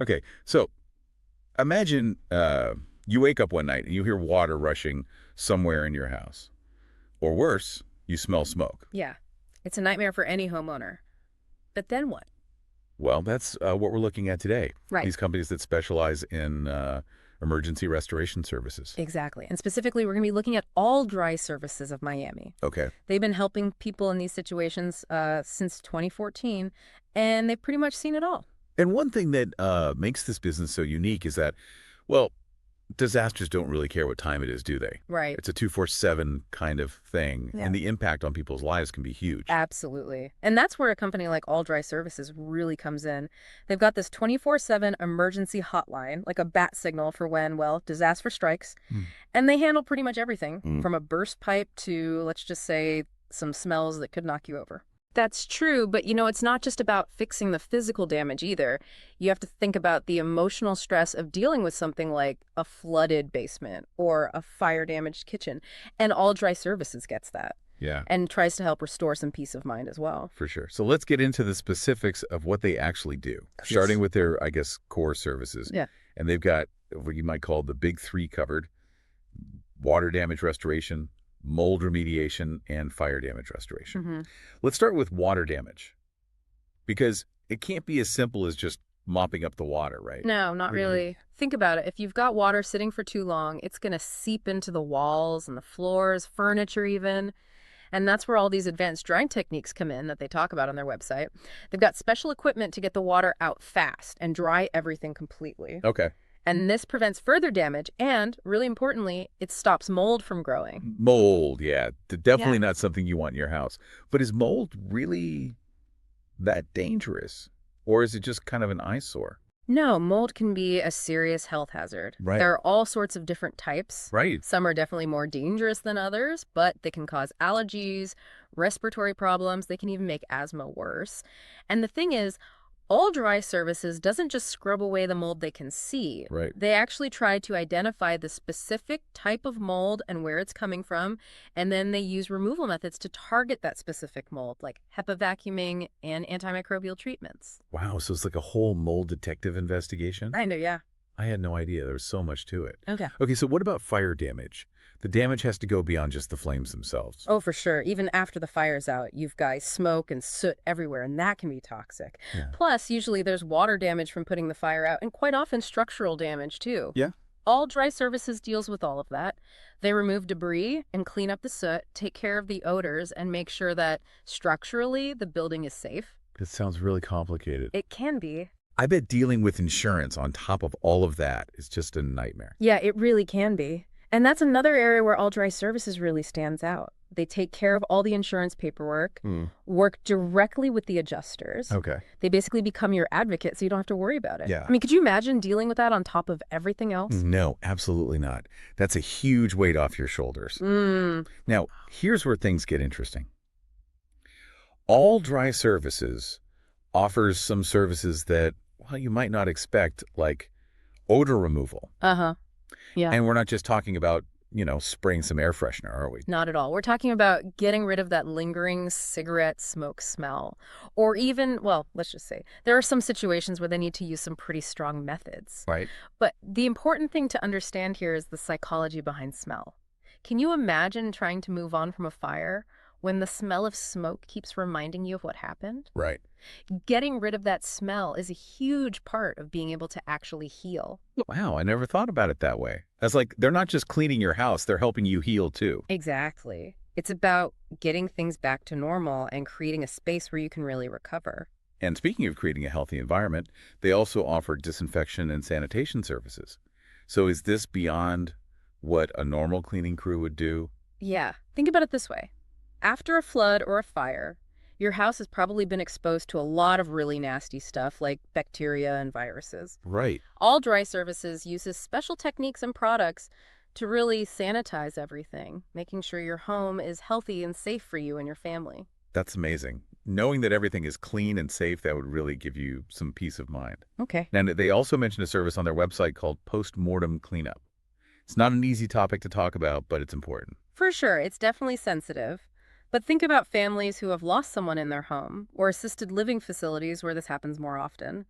Okay, so imagine you wake up one night and you hear water rushing somewhere in your house. Or worse, you smell smoke. Yeah, it's a nightmare for any homeowner. But then what? Well, that's what we're looking at today. Right. These companies that specialize in emergency restoration services. Exactly. And specifically, we're going to be looking at all dry services of Miami. Okay. They've been helping people in these situations since 2014, and they've pretty much seen it all. And one thing that makes this business so unique is that, well, disasters don't really care what time it is, do they? Right. It's a 24/7 kind of thing, Yeah. and the impact on people's lives can be huge. Absolutely. And that's where a company like All Dry Services really comes in. They've got this 24/7 emergency hotline, like a bat signal for when, well, disaster strikes. Hmm. And they handle pretty much everything Mm. from a burst pipe to, let's just say, some smells that could knock you over. That's true, but it's not just about fixing the physical damage either. You have to think about the emotional stress of dealing with something like a flooded basement or a fire-damaged kitchen. And All Dry Services gets that Yeah, and tries to help restore some peace of mind as well. for sure. So let's get into the specifics of what they actually do, starting Yes. with their, I guess, core services. Yeah. And they've got what you might call the big three covered: water damage restoration, mold remediation, and fire damage restoration. Hmm. Let's start with water damage, because it can't be as simple as just mopping up the water, right? No, not really. Think about it. If you've got water sitting for too long, it's going to seep into the walls and the floors, furniture even. And that's where all these advanced drying techniques come in that they talk about on their website. They've got special equipment to get the water out fast and dry everything completely. Okay. And this prevents further damage and, really importantly, it stops mold from growing. Mold, yeah. Definitely Yeah. not something you want in your house. But is mold really that dangerous? Or is it just kind of an eyesore? No, mold can be a serious health hazard. Right. There are all sorts of different types. Right. Some are definitely more dangerous than others, but they can cause allergies, respiratory problems. They can even make asthma worse. And the thing is, All Dry Services doesn't just scrub away the mold they can see. Right. They actually try to identify the specific type of mold and where it's coming from, and then they use removal methods to target that specific mold, like HEPA vacuuming and antimicrobial treatments. Wow, so it's like a whole mold detective investigation? I know, yeah. I had no idea. There was so much to it. Okay. Okay, so what about fire damage? The damage has to go beyond just the flames themselves. Oh, for sure. Even after the fire's out, you've got smoke and soot everywhere, and that can be toxic. Yeah. Plus, usually there's water damage from putting the fire out, and quite often structural damage, too. Yeah. All Dry Services deals with all of that. They remove debris and clean up the soot, take care of the odors, and make sure that structurally the building is safe. This sounds really complicated. It can be. I bet dealing with insurance on top of all of that is just a nightmare. Yeah, it really can be. And that's another area where All Dry Services really stands out. They take care of all the insurance paperwork, Hmm. work directly with the adjusters. Okay. They basically become your advocate, so you don't have to worry about it. Yeah. I mean, could you imagine dealing with that on top of everything else? No, absolutely not. That's a huge weight off your shoulders. Mm. Now, here's where things get interesting. All Dry Services offers some services that, well, you might not expect, like odor removal. Uh-huh. Yeah. And we're not just talking about, spraying some air freshener, are we? Not at all. We're talking about getting rid of that lingering cigarette smoke smell. Or even, well, let's just say, there are some situations where they need to use some pretty strong methods. Right. But the important thing to understand here is the psychology behind smell. Can you imagine trying to move on from a fire when the smell of smoke keeps reminding you of what happened? Right. Getting rid of that smell is a huge part of being able to actually heal. Wow, I never thought about it that way. As like, they're not just cleaning your house, they're helping you heal too. Exactly. It's about getting things back to normal and creating a space where you can really recover. And speaking of creating a healthy environment, they also offer disinfection and sanitation services. So is this beyond what a normal cleaning crew would do? Yeah, think about it this way. After a flood or a fire, your house has probably been exposed to a lot of really nasty stuff like bacteria and viruses. Right. All Dry Services uses special techniques and products to really sanitize everything, making sure your home is healthy and safe for you and your family. That's amazing. Knowing that everything is clean and safe, that would really give you some peace of mind. Okay. And they also mentioned a service on their website called post-mortem cleanup. It's not an easy topic to talk about, but it's important. For sure, it's definitely sensitive. But think about families who have lost someone in their home or assisted living facilities where this happens more often.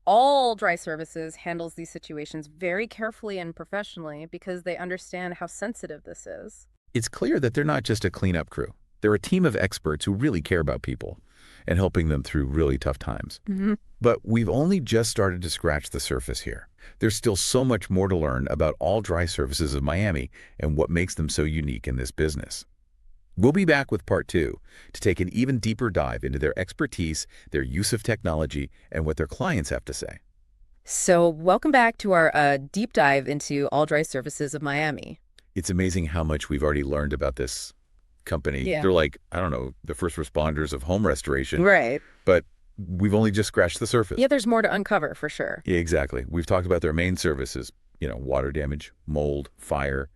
All Dry Services handles these situations very carefully and professionally because they understand how sensitive this is. It's clear that they're not just a cleanup crew. They're a team of experts who really care about people and helping them through really tough times. Mm-hmm. But we've only just started to scratch the surface here. There's still so much more to learn about All Dry Services of Miami and what makes them so unique in this business. We'll be back with part 2 to take an even deeper dive into their expertise, their use of technology, and what their clients have to say. So welcome back to our deep dive into All Dry Services of Miami. It's amazing how much we've already learned about this company. Yeah. They're like, I don't know, the first responders of home restoration. Right. But we've only just scratched the surface. Yeah, there's more to uncover for sure. Yeah, exactly. We've talked about their main services, water damage, mold, fire,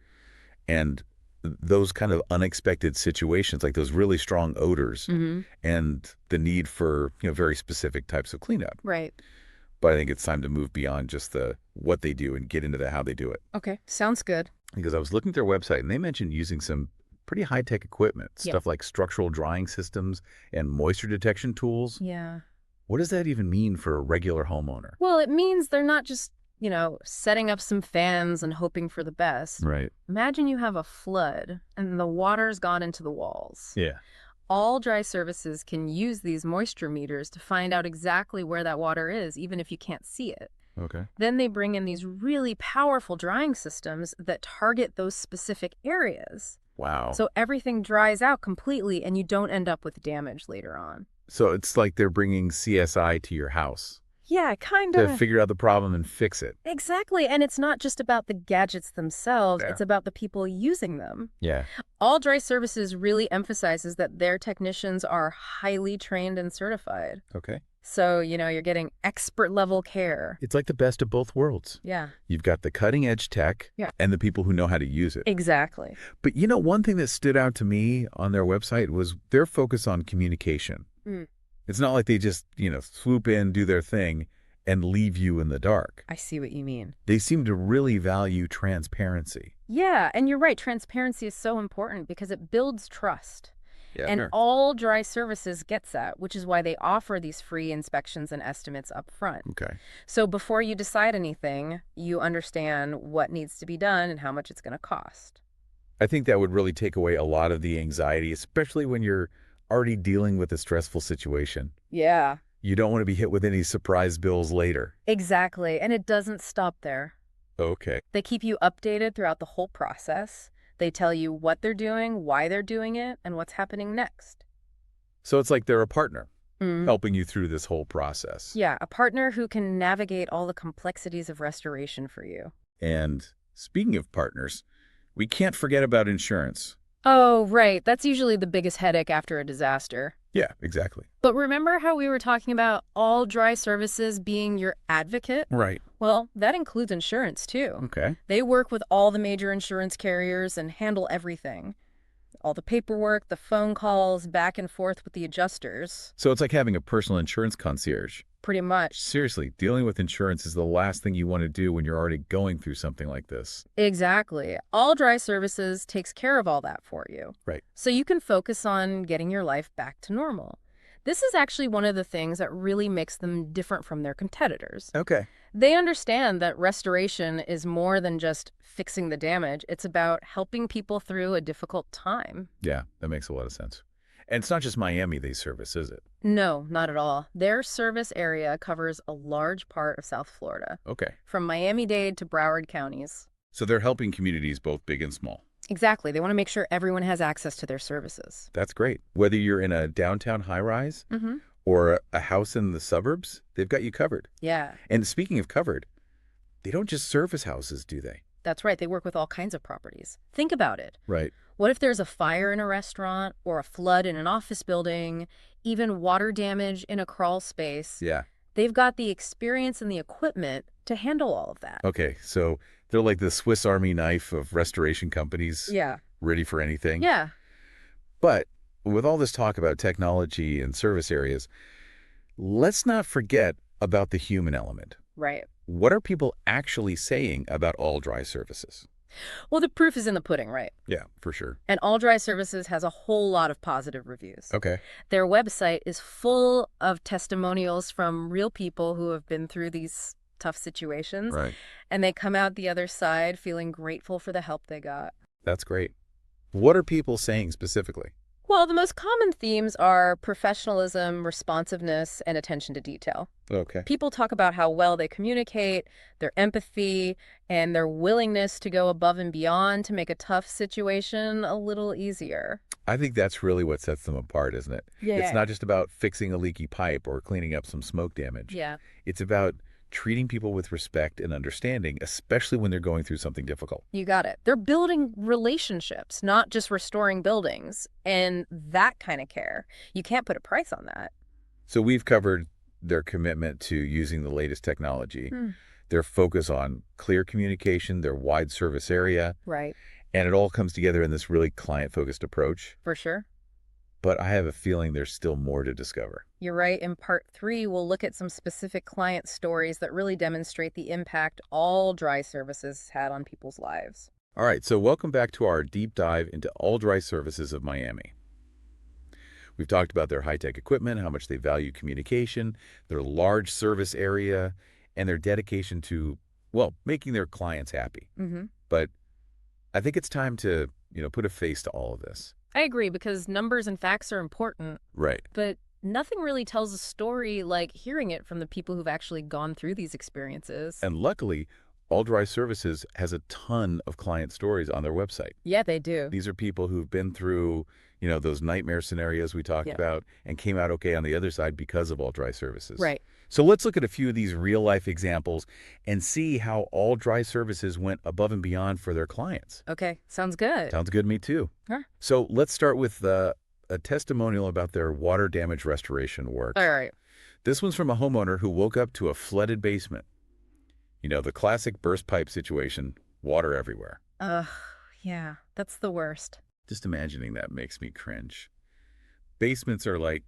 and those kind of unexpected situations, like those really strong odors Mm-hmm. and the need for, very specific types of cleanup. Right. But I think it's time to move beyond just the what they do and get into the how they do it. Okay, sounds good. Because I was looking at their website and they mentioned using some pretty high-tech equipment, Yeah. stuff like structural drying systems and moisture detection tools. Yeah. What does that even mean for a regular homeowner? Well, it means they're not just, setting up some fans and hoping for the best. Right. Imagine you have a flood and the water's gone into the walls. Yeah. All Dry Services can use these moisture meters to find out exactly where that water is, even if you can't see it. Okay. Then they bring in these really powerful drying systems that target those specific areas. Wow. So everything dries out completely and you don't end up with damage later on. So it's like they're bringing CSI to your house Yeah, kind to of. figure out the problem and fix it. Exactly. And it's not just about the gadgets themselves, Yeah. it's about the people using them. Yeah. All Dry Services really emphasizes that their technicians are highly trained and certified. Okay. So, you're getting expert level care. It's like the best of both worlds. Yeah, You've got the cutting edge tech Yeah. and the people who know how to use it. exactly. But one thing that stood out to me on their website was their focus on communication. Mm. It's not like they just, swoop in, do their thing, and leave you in the dark. I see what you mean. They seem to really value transparency. Yeah, and you're right. Transparency is so important because it builds trust. Yeah. And All Dry Services gets that, which is why they offer these free inspections and estimates up front. Okay. So before you decide anything, you understand what needs to be done and how much it's going to cost. I think that would really take away a lot of the anxiety, especially when you're already dealing with a stressful situation. Yeah, You don't want to be hit with any surprise bills later. exactly. And it doesn't stop there. Okay. They keep you updated throughout the whole process. They tell you what they're doing, why they're doing it, and what's happening next. So it's like they're a partner Mm. helping you through this whole process. Yeah, a partner who can navigate all the complexities of restoration for you. And speaking of partners, we can't forget about insurance. Oh, right. That's usually the biggest headache after a disaster. Yeah, exactly. But remember how we were talking about All Dry Services being your advocate? Right. Well, that includes insurance, too. Okay. They work with all the major insurance carriers and handle everything. All the paperwork, the phone calls, back and forth with the adjusters. So it's like having a personal insurance concierge. Pretty much. Seriously, dealing with insurance is the last thing you want to do when you're already going through something like this. Exactly. All Dry Services takes care of all that for you. Right. So you can focus on getting your life back to normal. This is actually one of the things that really makes them different from their competitors. Okay. They understand that restoration is more than just fixing the damage. It's about helping people through a difficult time. Yeah, that makes a lot of sense. And it's not just Miami they service, is it? No, not at all. Their service area covers a large part of South Florida, Okay. from Miami-Dade to Broward counties. So they're helping communities both big and small. Exactly. They want to make sure everyone has access to their services. That's great. Whether you're in a downtown high-rise Mm-hmm. or a house in the suburbs, they've got you covered. Yeah, And speaking of covered, they don't just service houses, do they? that's right. They work with all kinds of properties. Think about it. Right. What if there's a fire in a restaurant or a flood in an office building, even water damage in a crawl space? Yeah. They've got the experience and the equipment to handle all of that. Okay, so they're like the Swiss Army knife of restoration companies, Yeah. ready for anything. Yeah. But with all this talk about technology and service areas, let's not forget about the human element. Right. What are people actually saying about All Dry Services? Well, the proof is in the pudding, right? Yeah, for sure. And All Dry Services has a whole lot of positive reviews. Okay. Their website is full of testimonials from real people who have been through these tough situations, Right. and they come out the other side feeling grateful for the help they got. That's great. What are people saying specifically? Well, the most common themes are professionalism, responsiveness, and attention to detail. Okay. People talk about how well they communicate, their empathy, and their willingness to go above and beyond to make a tough situation a little easier. I think that's really what sets them apart, isn't it? It's Yeah. not just about fixing a leaky pipe or cleaning up some smoke damage. Yeah. It's about treating people with respect and understanding, especially when they're going through something difficult. You got it. They're building relationships, not just restoring buildings. And that kind of care, you can't put a price on that. So we've covered their commitment to using the latest technology, Hmm. their focus on clear communication, their wide service area, Right. and it all comes together in this really client-focused approach. For sure. But I have a feeling there's still more to discover. You're right. In part 3, we'll look at some specific client stories that really demonstrate the impact all dry services had on people's lives. All right, so welcome back to our deep dive into all dry services of Miami. We've talked about their high-tech equipment, how much they value communication, their large service area, and their dedication to, well, making their clients happy. Mm-hmm. But I think it's time to, put a face to all of this. I agree, because numbers and facts are important, Right. but nothing really tells a story like hearing it from the people who've actually gone through these experiences. And luckily, All Dry Services has a ton of client stories on their website. Yeah, they do. These are people who've been through, those nightmare scenarios we talked Yeah. about and came out okay on the other side because of All Dry Services. Right. So let's look at a few of these real-life examples and see how All Dry Services went above and beyond for their clients. Okay, sounds good. Sounds good to me, too. Huh. So let's start with a testimonial about their water damage restoration work. All right. This one's from a homeowner who woke up to a flooded basement. The classic burst pipe situation, water everywhere. Ugh, yeah, that's the worst. Just imagining that makes me cringe. Basements are like,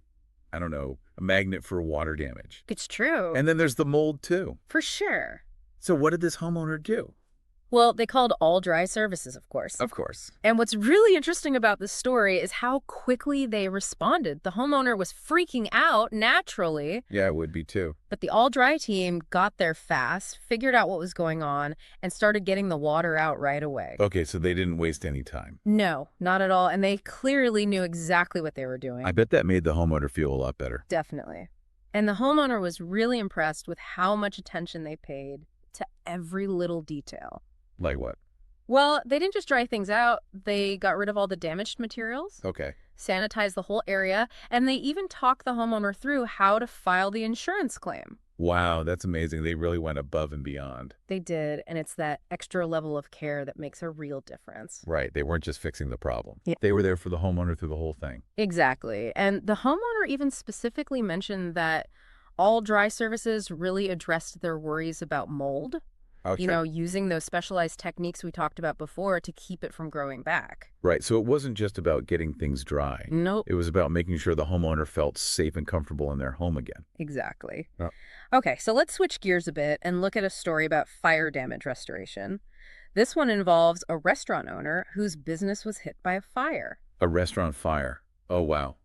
I don't know, a magnet for water damage. It's true. And then there's the mold, too. For sure. So what did this homeowner do? Well, they called All Dry Services, of course. Of course. And what's really interesting about this story is how quickly they responded. The homeowner was freaking out, naturally, Yeah, it would be, too. but the All Dry team got there fast, figured out what was going on, and started getting the water out right away. Okay, so they didn't waste any time. No, not at all. And they clearly knew exactly what they were doing. I bet that made the homeowner feel a lot better. Definitely. And the homeowner was really impressed with how much attention they paid to every little detail. Like what? Well, they didn't just dry things out. They got rid of all the damaged materials, Okay. sanitized the whole area, and they even talked the homeowner through how to file the insurance claim. Wow, that's amazing. They really went above and beyond. They did, and it's that extra level of care that makes a real difference. Right. They weren't just fixing the problem. Yeah. They were there for the homeowner through the whole thing. Exactly. And the homeowner even specifically mentioned that All Dry Services really addressed their worries about mold. Okay. Using those specialized techniques we talked about before to keep it from growing back. Right. So it wasn't just about getting things dry. Nope. It was about making sure the homeowner felt safe and comfortable in their home again. Exactly. Oh. Okay, so let's switch gears a bit and look at a story about fire damage restoration. This one involves a restaurant owner whose business was hit by a fire. A restaurant fire. Oh, wow.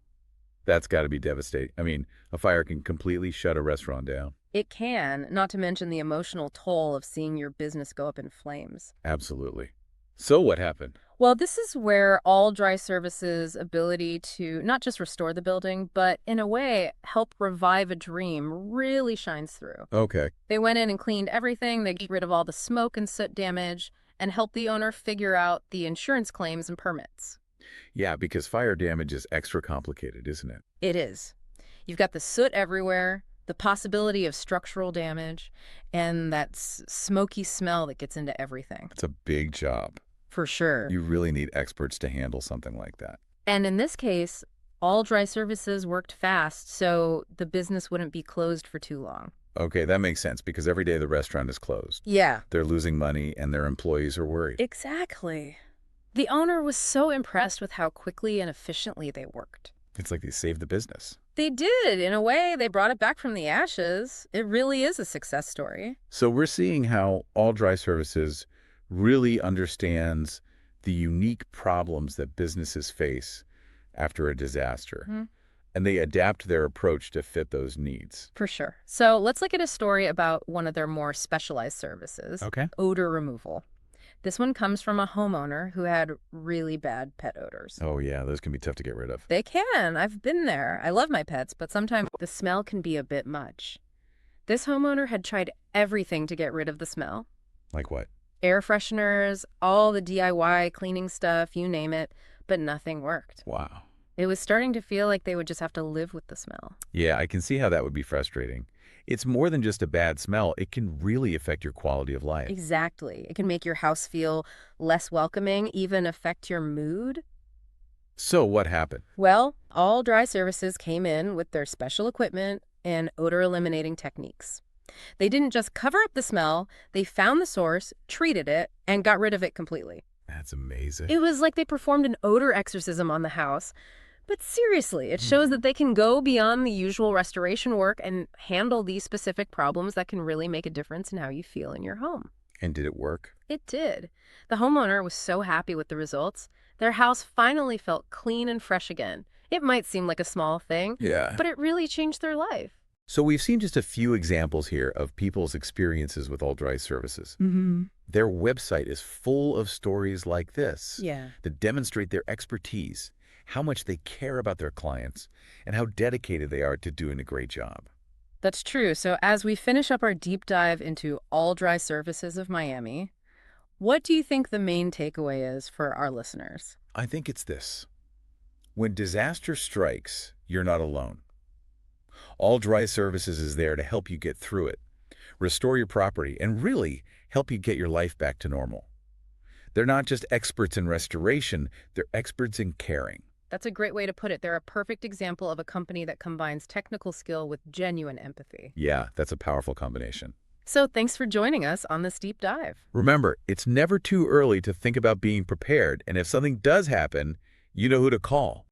That's got to be devastating. I mean, a fire can completely shut a restaurant down. It can, not to mention the emotional toll of seeing your business go up in flames. Absolutely. So what happened? Well, this is where All Dry Services' ability to not just restore the building, but in a way, help revive a dream really shines through. Okay. They went in and cleaned everything. They got rid of all the smoke and soot damage and helped the owner figure out the insurance claims and permits. Yeah, because fire damage is extra complicated, isn't it? It is. You've got the soot everywhere, the possibility of structural damage, and that smoky smell that gets into everything. It's a big job. For sure. You really need experts to handle something like that. And in this case, All Dry Services worked fast, so the business wouldn't be closed for too long. Okay, that makes sense because every day the restaurant is closed. Yeah. They're losing money and their employees are worried. Exactly. The owner was so impressed with how quickly and efficiently they worked. It's like they saved the business. They did. In a way, they brought it back from the ashes. It really is a success story. So we're seeing how All Dry Services really understands the unique problems that businesses face after a disaster, Mhm. and they adapt their approach to fit those needs. For sure. So let's look at a story about one of their more specialized services, Okay. odor removal. This one comes from a homeowner who had really bad pet odors. Oh, yeah, those can be tough to get rid of. They can. I've been there. I love my pets, but sometimes the smell can be a bit much. This homeowner had tried everything to get rid of the smell. Like what? Air fresheners, all the DIY cleaning stuff, you name it, but nothing worked. Wow. It was starting to feel like they would just have to live with the smell. Yeah, I can see how that would be frustrating. It's more than just a bad smell. It can really affect your quality of life. Exactly. It can make your house feel less welcoming, even affect your mood. So what happened? Well, all dry services came in with their special equipment and odor eliminating techniques. They didn't just cover up the smell, they found the source, treated it, and got rid of it completely. That's amazing. It was like they performed an odor exorcism on the house. But seriously, it shows that they can go beyond the usual restoration work and handle these specific problems that can really make a difference in how you feel in your home. And did it work? It did. The homeowner was so happy with the results. Their house finally felt clean and fresh again. It might seem like a small thing, Yeah. but it really changed their life. So we've seen just a few examples here of people's experiences with all dry services. Their website is full of stories like this Yeah. that demonstrate their expertise, how much they care about their clients, and how dedicated they are to doing a great job. That's true. So as we finish up our deep dive into all dry services of Miami, what do you think the main takeaway is for our listeners? I think it's this. When disaster strikes, you're not alone. All Dry Services is there to help you get through it, restore your property, and really help you get your life back to normal. They're not just experts in restoration, they're experts in caring. That's a great way to put it. They're a perfect example of a company that combines technical skill with genuine empathy. Yeah, that's a powerful combination. So thanks for joining us on this deep dive. Remember, it's never too early to think about being prepared, and if something does happen, you know who to call.